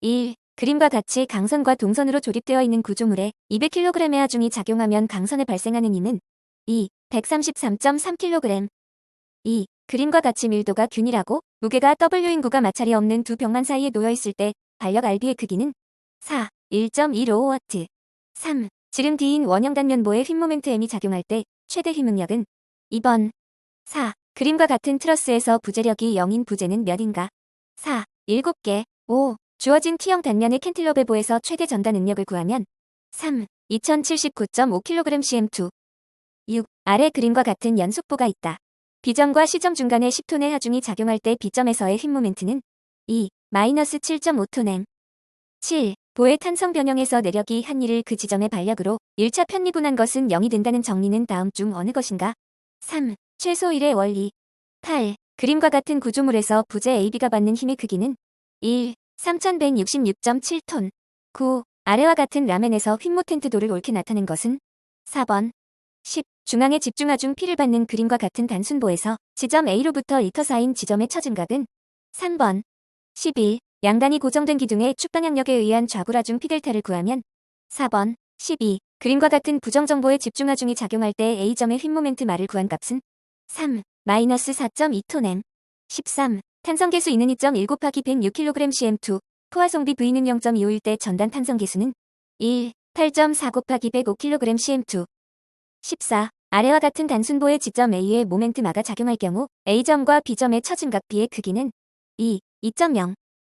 1. 그림과 같이 강선과 동선으로 조립되어 있는 구조물에 200kg의 하중이 작용하면 강선에 발생하는 힘은 2. 133.3kg. 2. 그림과 같이 밀도가 균일하고 무게가 W인구가 마찰이 없는 두 벽만 사이에 놓여 있을 때 반력 RB의 크기는 4. 1.155W. 3. 지름 D인 원형 단면보에 휨 모멘트 M이 작용할 때 최대 휨 응력은 2번. 4. 그림과 같은 트러스에서 부재력이 0인 부재는 몇인가? 4. 7개. 5. 주어진 T형 단면의 캔틸러벨보에서 최대 전단 응력을 구하면 3. 2079.5kg cm2. 6. 아래 그림과 같은 연속보가 있다. B점과 C점 중간에 10톤의 하중이 작용할 때 B점에서의 휨 모멘트는 2. 마이너스 7.5톤. 7. 보의 탄성 변형에서 내력이 한 일을 그 지점의 반력으로 1차 편미분한 것은 0이 된다는 정리는 다음 중 어느 것인가? 3. 최소 1의 원리. 8. 그림과 같은 구조물에서 부재 AB가 받는 힘의 크기는 1. 3166.7톤. 9. 아래와 같은 라멘에서 휨모텐트도를 옳게 나타낸 것은 4번. 10. 중앙에 집중하중 P를 받는 그림과 같은 단순보에서 지점 A로부터 리터 사인 지점의 처짐각은 3번. 11. 양단이 고정된 기둥의 축방향력에 의한 좌구라중 P델타를 구하면 4번. 12. 그림과 같은 부정정보에 집중하중이 작용할 때 A점의 휨모멘트 말을 구한 값은 3. 마이너스 4.2톤. 13. 탄성계수 E는 2.1 곱하기 106kg cm2. 포화성비 V는 0.25일 때 전단 탄성계수는 1. 8.4 곱하기 105kg cm2. 14. 아래와 같은 단순보의 지점 A에 모멘트 마가 작용할 경우 A점과 B점의 처짐각 B의 크기는 2. 2.0.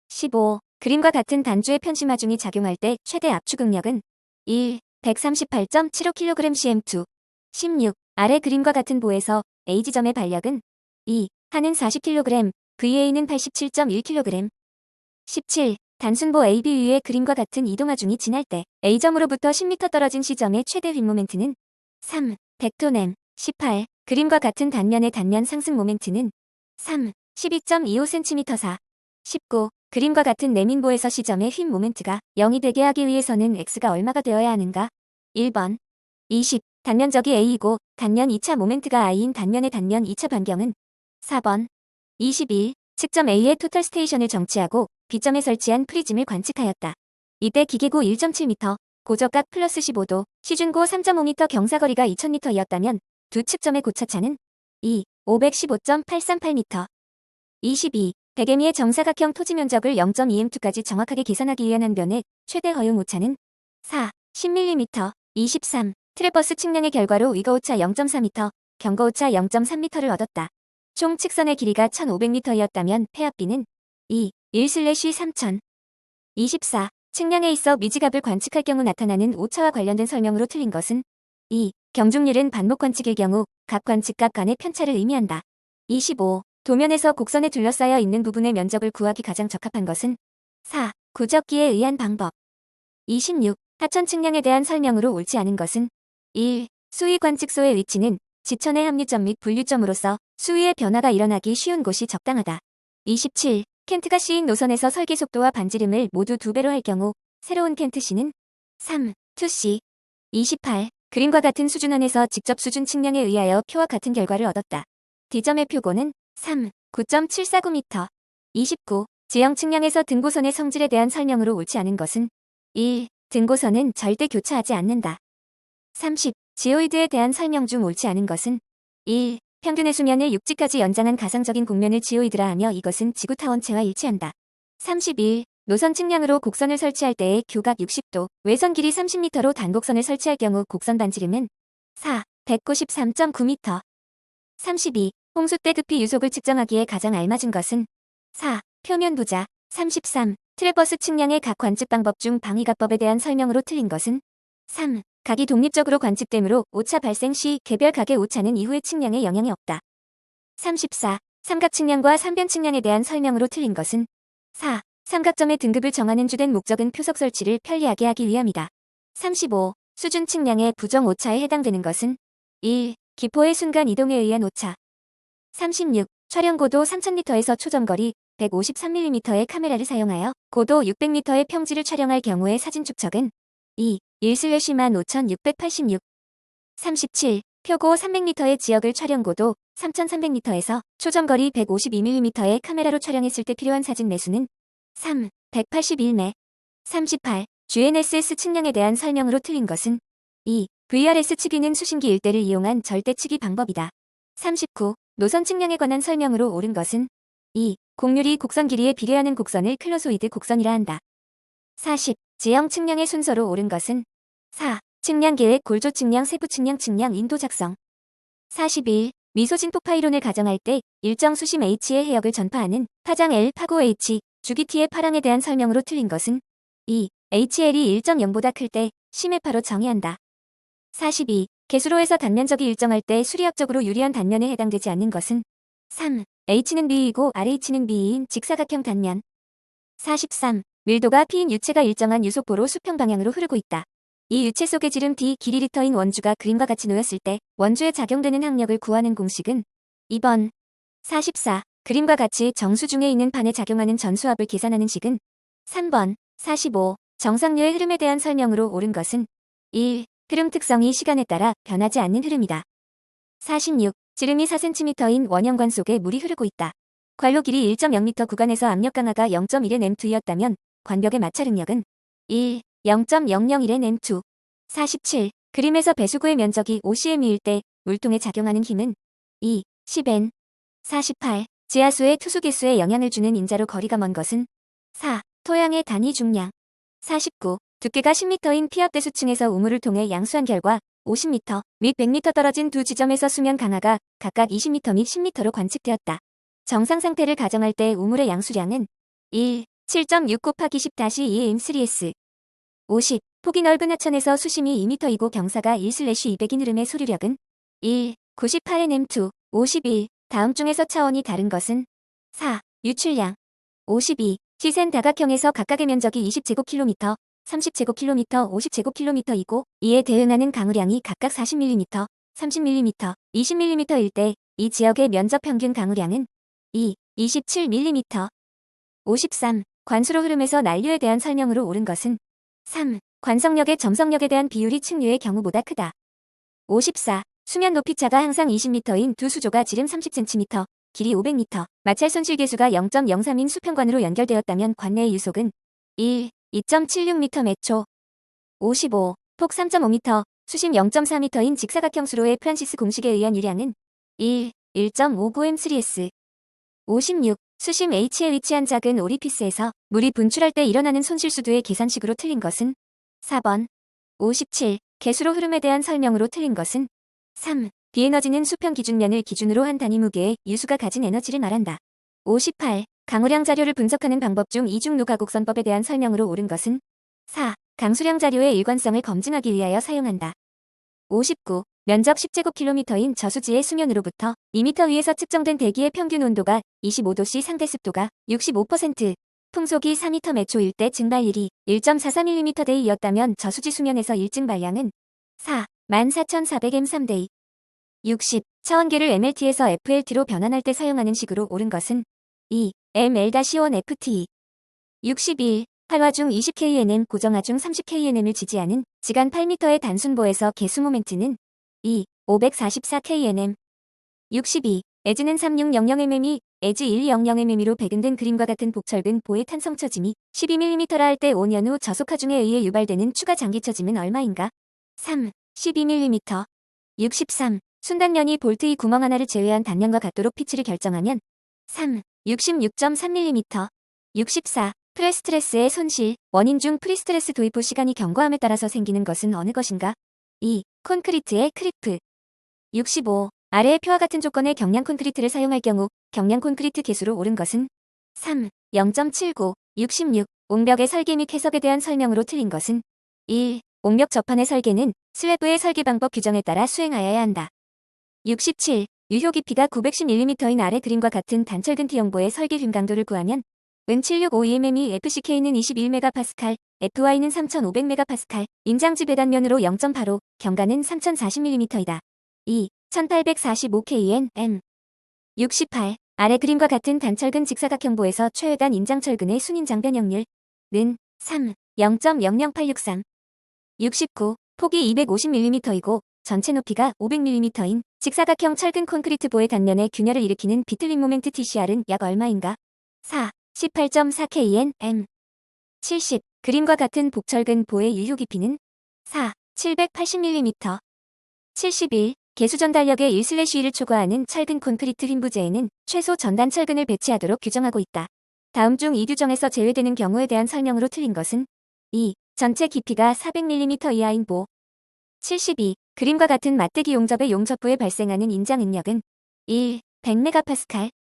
15. 그림과 같은 단주의 편심하중이 작용할 때 최대 압축 응력은 1. 138.75kg cm2. 16. 아래 그림과 같은 보에서 A지점의 반력은 2. 하는 40kg, VA는 87.1kg. 17. 단순보 AB 위에 그림과 같은 이동하중이 지날 때 A점으로부터 10m 떨어진 C점의 최대 휨 모멘트는 3. 100톤. 18. 그림과 같은 단면의 단면 상승 모멘트는 3. 12.25cm 4. 19. 그림과 같은 내민보에서 C점의 휨 모멘트가 0이 되게 하기 위해서는 X가 얼마가 되어야 하는가? 1번. 20. 단면적이 A이고 단면 2차 모멘트가 I인 단면의 단면 2차 반경은 4번. 21. 측점 A의 토탈 스테이션을 정치하고 B점에 설치한 프리즘을 관측하였다. 이때 기계고 1.7m, 고저각 플러스 15도, 시준고 3.5m 경사거리가 2000m이었다면 두 측점의 고차차는 2. 515.838m. 22. 대개미의 정사각형 토지 면적을 0.2m2까지 정확하게 계산하기 위한 한 변의 최대 허용 오차는 4. 10mm. 23. 트레버스 측량의 결과로 위거 오차 0.4m, 경거 오차 0.3m를 얻었다. 총 측선의 길이가 1500m이었다면 폐압비는 2. 1/3000. 24. 측량에 있어 미지갑을 관측할 경우 나타나는 오차와 관련된 설명으로 틀린 것은 2. 경중률은 반목 관측일 경우 각 관측값 간의 편차를 의미한다. 25. 도면에서 곡선에 둘러싸여 있는 부분의 면적을 구하기 가장 적합한 것은 4. 구적기에 의한 방법. 26. 하천 측량에 대한 설명으로 옳지 않은 것은 1. 수위 관측소의 위치는 지천의 합류점 및 분류점으로서 수위의 변화가 일어나기 쉬운 곳이 적당하다. 27. 켄트가 C인 노선에서 설계 속도와 반지름을 모두 2배로 할 경우 새로운 켄트 C는 3. 2C. 28. 그림과 같은 수준 안에서 직접 수준 측량에 의하여 표와 같은 결과를 얻었다. D점의 표고는 3. 9.749m. 29. 지형 측량에서 등고선의 성질에 대한 설명으로 옳지 않은 것은 1. 등고선은 절대 교차하지 않는다. 30. 지오이드에 대한 설명 중 옳지 않은 것은 1. 평균의 수면을 육지까지 연장한 가상적인 곡면을 지오이드라 하며 이것은 지구 타원체와 일치한다. 31. 노선 측량으로 곡선을 설치할 때의 교각 60도, 외선 길이 30m로 단곡선을 설치할 경우 곡선 반지름은 4. 193.9m. 32. 홍수 때 급히 유속을 측정하기에 가장 알맞은 것은 4. 표면 부자. 33. 트레버스 측량의 각 관측 방법 중 방위각법에 대한 설명으로 틀린 것은 3. 각이 독립적으로 관측되므로 오차 발생 시 개별 각의 오차는 이후의 측량에 영향이 없다. 34. 삼각 측량과 삼변 측량에 대한 설명으로 틀린 것은 4. 삼각점의 등급을 정하는 주된 목적은 표석 설치를 편리하게 하기 위함이다. 35. 수준 측량의 부정 오차에 해당되는 것은 1. 기포의 순간 이동에 의한 오차. 36. 촬영 고도 3000m에서 초점거리 153mm의 카메라를 사용하여 고도 600m의 평지를 촬영할 경우의 사진 축척은 2. 1/15686. 37. 표고 300m의 지역을 촬영 고도 3300m에서 초점거리 152mm의 카메라로 촬영했을 때 필요한 사진 매수는 3. 181매. 38. GNSS 측량에 대한 설명으로 틀린 것은 2. VRS 측위는 수신기 일대를 이용한 절대 측위 방법이다. 39. 노선 측량에 관한 설명으로 옳은 것은 2. 곡률이 곡선 길이에 비례하는 곡선을 클로소이드 곡선이라 한다. 40. 지형 측량의 순서로 옳은 것은 4. 측량 계획, 골조 측량, 세부 측량, 측량 인도 작성. 41. 미소진폭 파이론을 가정할 때 일정 수심 H의 해역을 전파하는 파장 L, 파고 H, 주기 T의 파랑에 대한 설명으로 틀린 것은 2. HL이 1.0보다 클 때 심해파로 정의한다. 42. 개수로에서 단면적이 일정할 때 수리학적으로 유리한 단면에 해당되지 않는 것은 3. H는 B이고 RH는 B인 직사각형 단면. 43. 밀도가 P인 유체가 일정한 유속보로 수평 방향으로 흐르고 있다. 이 유체 속의 지름 D 길이 리터인 원주가 그림과 같이 놓였을 때 원주에 작용되는 항력을 구하는 공식은 2번. 44. 그림과 같이 정수 중에 있는 판에 작용하는 전수압을 계산하는 식은 3번. 45. 정상류의 흐름에 대한 설명으로 옳은 것은 1. 흐름 특성이 시간에 따라 변하지 않는 흐름이다. 46. 지름이 4cm인 원형관 속에 물이 흐르고 있다. 관로 길이 1.0m 구간에서 압력 강하가 0.1의 M2였다면 관벽의 마찰 응력은 1. 0.001의 M2. 47. 그림에서 배수구의 면적이 5cm일 때 물통에 작용하는 힘은 2. 10N. 48. 지하수의 투수 개수에 영향을 주는 인자로 거리가 먼 것은 4. 토양의 단위 중량. 49. 두께가 10m인 피압대수층에서 우물을 통해 양수한 결과 50m 및 100m 떨어진 두 지점에서 수면 강하가 각각 20m 및 10m로 관측되었다. 정상 상태를 가정할 때 우물의 양수량은 1. 7.6 곱하기 10-2 M3S. 50. 폭이 넓은 하천에서 수심이 2m이고 경사가 1/200인 흐름의 소류력은 1. 98N M2. 51. 다음 중에서 차원이 다른 것은 4. 유출량. 52. 시센 다각형에서 각각의 면적이 20제곱킬로미터, 30제곱킬로미터, 50제곱킬로미터이고 이에 대응하는 강우량이 각각 40mm, 30mm, 20mm일 때 이 지역의 면적 평균 강우량은 2. 27mm. 53. 관수로 흐름에서 난류에 대한 설명으로 옳은 것은 3. 관성력의 점성력에 대한 비율이 측류의 경우보다 크다. 54. 수면 높이 차가 항상 20m인 두 수조가 지름 30cm, 길이 500m, 마찰 손실 계수가 0.03인 수평관으로 연결되었다면 관내의 유속은 1. 2.76m 매초. 55. 폭 3.5m, 수심 0.4m인 직사각형 수로의 프란시스 공식에 의한 유량은 1. 1.59M3S. 56. 수심 H에 위치한 작은 오리피스에서 물이 분출할 때 일어나는 손실수도의 계산식으로 틀린 것은 4번. 57. 개수로 흐름에 대한 설명으로 틀린 것은 3. 비에너지는 수평 기준면을 기준으로 한 단위 무게의 유수가 가진 에너지를 말한다. 58. 강우량 자료를 분석하는 방법 중 이중누가곡선법에 대한 설명으로 옳은 것은 4. 강수량 자료의 일관성을 검증하기 위하여 사용한다. 59. 면적 10제곱킬로미터인 저수지의 수면으로부터 2m 위에서 측정된 대기의 평균 온도가 25도씨 상대 습도가 65%, 풍속이 4m 매초일 때 증발률이 1.44mm 데이였다면 저수지 수면에서 일증 발량은 4. 14,400M 3데이. 60. 차원계를 MLT에서 FLT로 변환할 때 사용하는 식으로 옳은 것은 2. ML-1FT. 61. 활화 중 20kNm, 고정화 중 30kNm을 지지하는 지간 8m의 단순보에서 개수 모멘트는 2. 544kNm. 62. 에즈는 3600mm이 에즈 1200mm로 배근된 그림과 같은 복철근 보의 탄성 처짐이 12mm라 할 때 5년 후 저속화 중에 의해 유발되는 추가 장기 처짐은 얼마인가? 3. 12mm. 63. 순단면이 볼트의 구멍 하나를 제외한 단면과 같도록 피치를 결정하면 3. 66.3mm. 64. 프레스트레스의 손실, 원인 중 프리스트레스 도입 후 시간이 경과함에 따라서 생기는 것은 어느 것인가? 2. 콘크리트의 크리프. 65. 아래의 표와 같은 조건의 경량 콘크리트를 사용할 경우 경량 콘크리트 개수로 옳은 것은 3. 0.79. 66. 옹벽의 설계 및 해석에 대한 설명으로 틀린 것은 1. 옹벽 접판의 설계는 슬래브의 설계 방법 규정에 따라 수행하여야 한다. 67. 유효 깊이가 910mm인 아래 그림과 같은 단철근 T형보의 설계 균 강도를 구하면 은 7652mm이 FCK는 21MPa, FY는 3500MPa, 인장지 배단면으로 0.85, 경과는 3040mm이다. 2. 1845kN, M. 68. 아래 그림과 같은 단철근 직사각형보에서 최외단 인장철근의 순인장 변형률 는 3. 0.00863. 69. 폭이 250mm이고 전체 높이가 500mm인 직사각형 철근 콘크리트 보의 단면에 균열을 일으키는 비틀링 모멘트 TCR은 약 얼마인가? 4. 18.4kN, m. 70. 그림과 같은 복철근 보의 유효 깊이는 4. 780mm. 71. 개수 전달력의 1/2를 초과하는 철근 콘크리트 휜 부재에는 최소 전단 철근을 배치하도록 규정하고 있다. 다음 중 이 규정에서 제외되는 경우에 대한 설명으로 틀린 것은 2. 전체 깊이가 400mm 이하인 보. 72. 그림과 같은 맞대기 용접의 용접부에 발생하는 인장 응력은 1. 100MPa.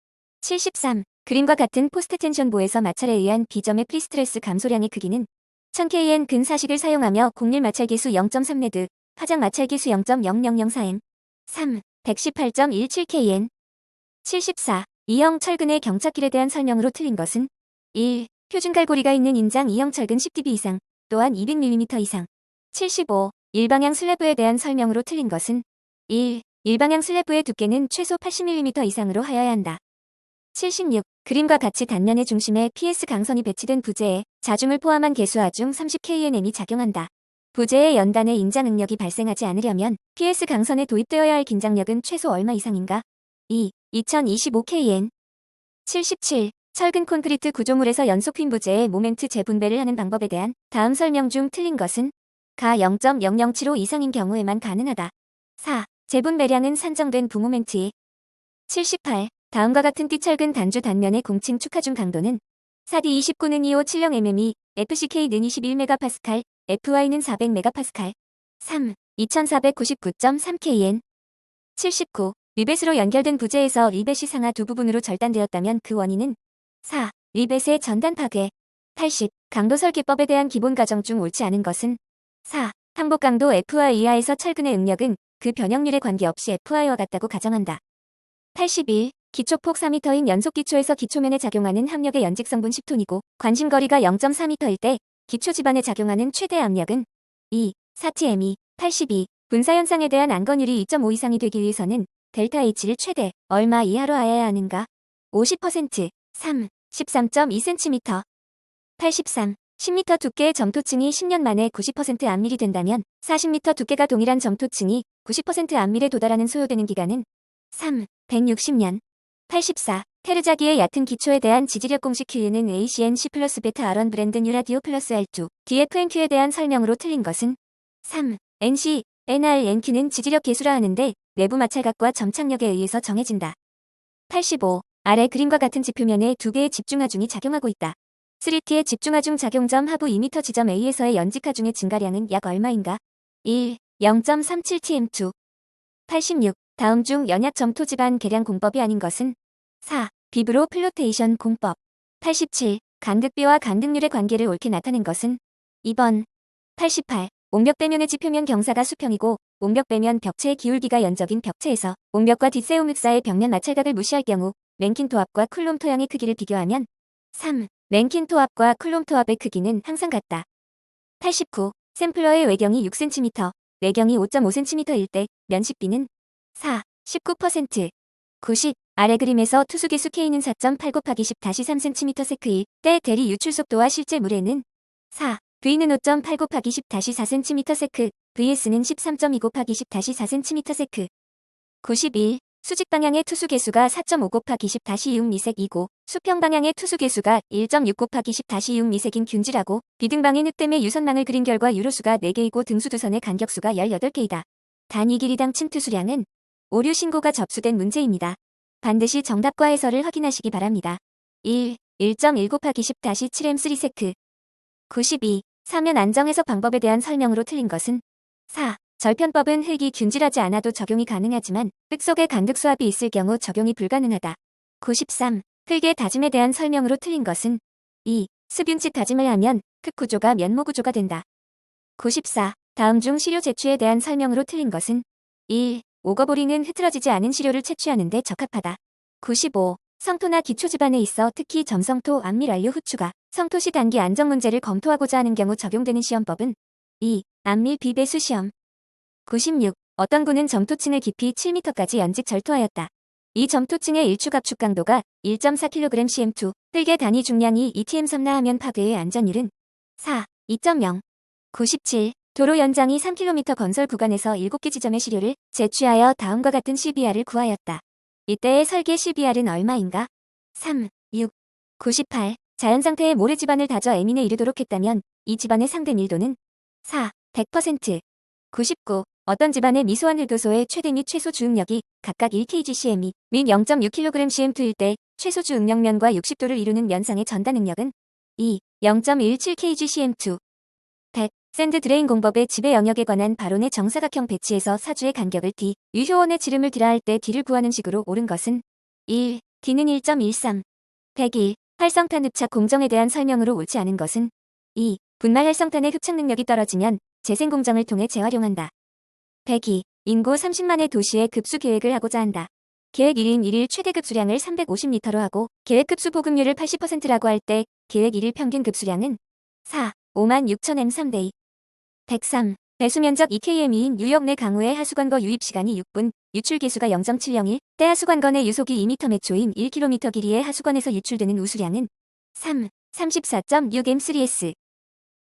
73. 그림과 같은 포스트 텐션보에서 마찰에 의한 B점의 프리스트레스 감소량의 크기는 1000kN 근 사식을 사용하며 공률 마찰기수 0.3레드, 파장 마찰기수 0.0004N. 3. 118.17kN. 74. E형 철근의 경착길에 대한 설명으로 틀린 것은 1. 표준 갈고리가 있는 인장 2형 철근 10dB 이상, 또한 200mm 이상. 75. 일방향 슬래브에 대한 설명으로 틀린 것은 1. 일방향 슬래브의 두께는 최소 80mm 이상으로 하여야 한다. 76. 그림과 같이 단면의 중심에 PS 강선이 배치된 부재에 자중을 포함한 개수하중 30kNm이 작용한다. 부재의 연단에 인장 응력이 발생하지 않으려면 PS 강선에 도입되어야 할 긴장력은 최소 얼마 이상인가? 2. 2025kN. 77. 철근 콘크리트 구조물에서 연속 휜 부재의 모멘트 재분배를 하는 방법에 대한 다음 설명 중 틀린 것은 가 0.0075 이상인 경우에만 가능하다. 4. 재분배량은 산정된 부모멘트이. 78. 다음과 같은 띠철근 단주 단면의 공칭 축하중 강도는 4D29는 25700mm, FCK는 21MPa, FY는 400MPa. 3. 2499.3kN. 79. 리벳으로 연결된 부재에서 리벳이 상하 두 부분으로 절단되었다면 그 원인은 4. 리벳의 전단 파괴. 80. 강도 설계법에 대한 기본 가정 중 옳지 않은 것은 4. 항복 강도 FY 이하에서 철근의 응력은 그 변형률에 관계없이 FY와 같다고 가정한다. 81. 기초폭 4m인 연속기초에서 기초면에 작용하는 합력의 연직성분 10톤이고 관심거리가 0.4m일 때 기초지반에 작용하는 최대 압력은 2. 4tme. 82. 분사현상에 대한 안건율이 2.5 이상이 되기 위해서는 델타 H를 최대 얼마 이하로 하여야 하는가? 50%. 3. 13.2cm. 83. 10m 두께의 점토층이 10년 만에 90% 암밀이 된다면 40m 두께가 동일한 점토층이 90% 암밀에 도달하는 소요되는 기간은 3. 160년. 84. 테르자기의 얕은 기초에 대한 지지력 공식 Q는 ACNC 플러스 베타 R1 브랜드 뉴라디오 플러스 R2 DFNQ에 대한 설명으로 틀린 것은 3. NC, NRNQ는 지지력 계수라 하는데 내부 마찰각과 점착력에 의해서 정해진다. 85. 아래 그림과 같은 지표면에 두 개의 집중하중이 작용하고 있다. 3T의 집중하중 작용점 하부 2m 지점 A에서의 연직하중의 증가량은 약 얼마인가? 1. 0.37tm2. 86. 다음 중 연약 점토 지반 계량 공법이 아닌 것은 4. 비브로 플로테이션 공법. 87. 간극비와 간극률의 관계를 옳게 나타낸 것은 2번. 88. 옹벽배면의 지표면 경사가 수평이고 옹벽배면 벽체의 기울기가 연적인 벽체에서 옹벽과 뒷세우믹사의 벽면 마찰각을 무시할 경우 랭킨 토합과 쿨롬 토양의 크기를 비교하면 3. 랭킨 토합과 쿨롬 토합의 크기는 항상 같다. 89. 샘플러의 외경이 6cm, 내경이 5.5cm일 때 면식비는 4. 19%. 90. 아래 그림에서 투수계수 K는 4.8 곱하기 10-3cm 세크일 때 대리 유출 속도와 실제 물에는 4. V는 5.8 곱하기 10-4cm 세크, VS는 13.2 곱하기 10-4cm 세크. 91. 수직 방향의 투수 계수가 4.5 곱하기 10-6 미색이고 수평 방향의 투수 계수가 1.6 곱하기 10-6 미색인 균질하고 비등방의 늑댐의 유선망을 그린 결과 유로수가 4개이고 등수두선의 간격수가 18개이다. 단위 길이당 침투수량은 오류 신고가 접수된 문제입니다. 반드시 정답과 해설을 확인하시기 바랍니다. 1. 1.1 곱하기 10-7M3 세크. 92. 사면 안정 해석 방법에 대한 설명으로 틀린 것은 4. 절편법은 흙이 균질하지 않아도 적용이 가능하지만 흙 속에 간극수압이 있을 경우 적용이 불가능하다. 93. 흙의 다짐에 대한 설명으로 틀린 것은 2. 습윤칙 다짐을 하면 흙 구조가 면모 구조가 된다. 94. 다음 중 시료 채취에 대한 설명으로 틀린 것은 1. 오거보링은 흐트러지지 않은 시료를 채취하는 데 적합하다. 95. 성토나 기초지반에 있어 특히 점성토 암밀 완료 후 추가, 성토시 단기 안정 문제를 검토하고자 하는 경우 적용되는 시험법은 2. 암밀 비배수 시험. 96. 어떤 군은 점토층을 깊이 7m까지 연직 절토하였다. 이 점토층의 일축 압축 강도가 1.4kg cm2, 흙의 단위 중량이 2tm 섬나하면 파괴의 안전율은 4. 2.0. 97. 도로 연장이 3km 건설 구간에서 7개 지점의 시료를 제취하여 다음과 같은 CBR을 구하였다. 이때의 설계 CBR은 얼마인가? 3. 6. 98. 자연 상태의 모래 지반을 다져 애민에 이르도록 했다면 이 지반의 상대 밀도는 4. 100%. 99. 어떤 지반의 미소한 흡요소의 최대 및 최소 주응력이 각각 1kgcm 및 0.6kgcm2일 때 최소 주응력면과 60도를 이루는 면상의 전단 응력은 2. 0.17kgcm2. 100. 샌드 드레인 공법의 지배 영역에 관한 바론의 정사각형 배치에서 사주의 간격을 D, 유효원의 지름을 D라 할 때 D를 구하는 식으로 옳은 것은 1. D는 1.13. 101. 활성탄 흡착 공정에 대한 설명으로 옳지 않은 것은 2. 분말 활성탄의 흡착 능력이 떨어지면 재생 공정을 통해 재활용한다. 102. 인구 30만의 도시에 급수 계획을 하고자 한다. 계획 1인 1일 최대 급수량을 350리터로 하고 계획 급수 보급률을 80%라고 할 때 계획 1일 평균 급수량은 4. 56,000m/2. 103. 배수면적 2km인 뉴욕 내 강우의 하수관거 유입시간이 6분, 유출계수가 0.701, 때 하수관거 내 유속이 2m/초인 1km 길이의 하수관에서 유출되는 우수량은 3. 34.6m3s.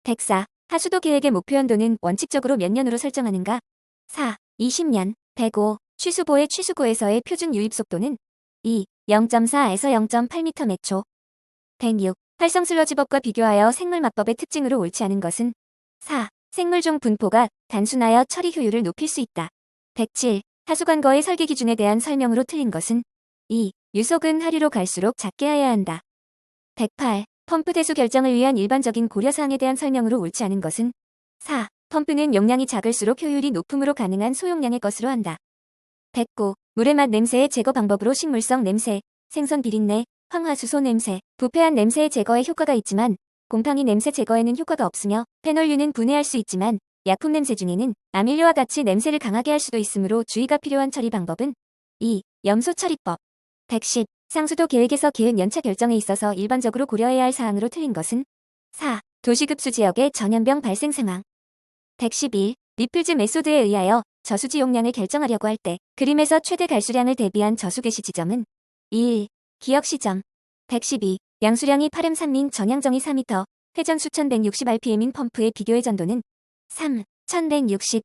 104. 하수도 계획의 목표 연도는 원칙적으로 몇 년으로 설정하는가? 4. 20년. 105. 취수보의 취수구에서의 표준 유입 속도는 2. 0.4에서 0.8m/초. 106. 활성 슬러지법과 비교하여 생물막법의 특징으로 옳지 않은 것은 4. 생물종 분포가 단순하여 처리 효율을 높일 수 있다. 107. 하수관거의 설계 기준에 대한 설명으로 틀린 것은 2. 유속은 하류로 갈수록 작게 해야 한다. 108. 펌프 대수 결정을 위한 일반적인 고려사항에 대한 설명으로 옳지 않은 것은 4. 펌프는 용량이 작을수록 효율이 높음으로 가능한 소용량의 것으로 한다. 109. 물의 맛 냄새의 제거 방법으로 식물성 냄새, 생선 비린내, 황화수소 냄새, 부패한 냄새의 제거에 효과가 있지만 곰팡이 냄새 제거에는 효과가 없으며 페놀류는 분해할 수 있지만 약품 냄새 중에는 아밀료와 같이 냄새를 강하게 할 수도 있으므로 주의가 필요한 처리 방법은 2. 염소 처리법. 110. 상수도 계획에서 계획 연차 결정에 있어서 일반적으로 고려해야 할 사항으로 틀린 것은 4. 도시급수 지역의 전염병 발생 상황. 111. 리플즈 메소드에 의하여 저수지 용량을 결정하려고 할 때 그림에서 최대 갈수량을 대비한 저수 개시 지점은 1. 기역 시점. 112. 양수량이 8m3인 전향정이 4m, 회전 수 1160rpm인 펌프의 비교 회전도는 3. 1160.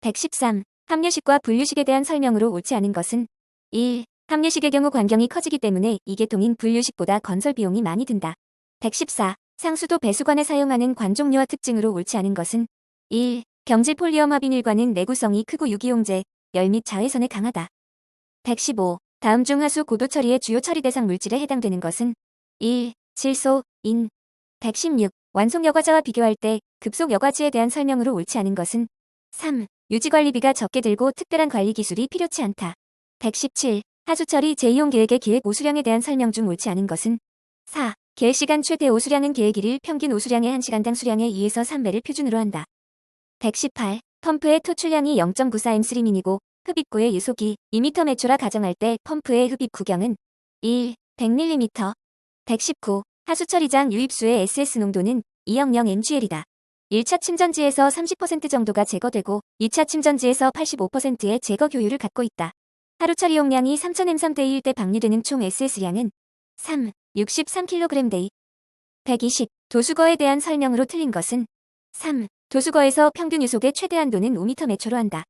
113. 합류식과 분류식에 대한 설명으로 옳지 않은 것은 1. 합류식의 경우 관경이 커지기 때문에 이 계통인 분류식보다 건설 비용이 많이 든다. 114. 상수도 배수관에 사용하는 관 종류와 특징으로 옳지 않은 것은 1. 경질 폴리엄 화비닐관은 내구성이 크고 유기용제, 열 및 자외선에 강하다. 115. 다음 중 하수 고도 처리의 주요 처리 대상 물질에 해당되는 것은 1. 질소, 인. 116. 완속 여과자와 비교할 때 급속 여과지에 대한 설명으로 옳지 않은 것은 3. 유지관리비가 적게 들고 특별한 관리 기술이 필요치 않다. 117. 하수처리 제2용 계획의 계획 오수량에 대한 설명 중 옳지 않은 것은 4. 계획시간 최대 오수량은 계획 1일 평균 오수량의 1시간당 수량의 2에서 3배를 표준으로 한다. 118. 펌프의 토출량이 0.94m3이고 흡입구의 유속이 2m/초라 가정할 때 펌프의 흡입 구경은 1. 100mm. 119. 하수처리장 유입수의 SS 농도는 200mgl이다. 1차 침전지에서 30% 정도가 제거되고 2차 침전지에서 85%의 제거 효율을 갖고 있다. 하루 처리 용량이 3000m/D일 때 방류되는 총 SS량은 3. 63kg/day. 120. 도수거에 대한 설명으로 틀린 것은 3. 도수거에서 평균 유속의 최대 한도는 5m/초로 한다.